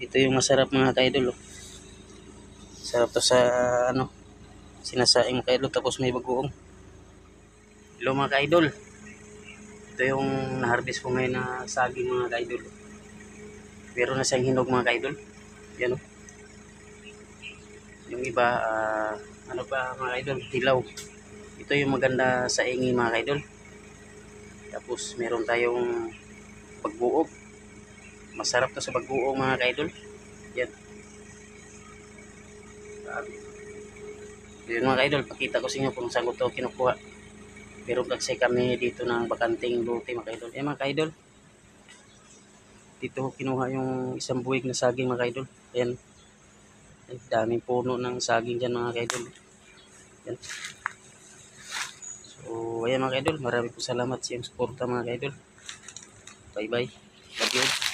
Ito yung masarap mga kaidol. Sarap to sa sinasaing mga kaidol, tapos may bagoong. Hello mga kaidol. Ito yung na-harvest ko ngayon na saging mga kaidol. Meron na siyang hinog mga kaidol. Yan o. Yung iba, mga kaidol, hilaw. Ito yung maganda sa ingi mga kaidol. Tapos meron tayong pagbuog. Masarap to sa pagbuog mga kaidol. Yan. Yun mga kaidol, pakita ko sa inyo kung saan ko ito kinukuha. Pero kasi kami dito ng bakanting lote mga kaidol. Yan mga kaidol. Dito ko kinuha yung isang buwig na saging mga kaidol. Ayan. Daming puno ng saging dyan mga kaidol. Yan. So ayan mga kaidol, maraming po salamat sa iyong suporta mga kaidol. Bye bye. Love you.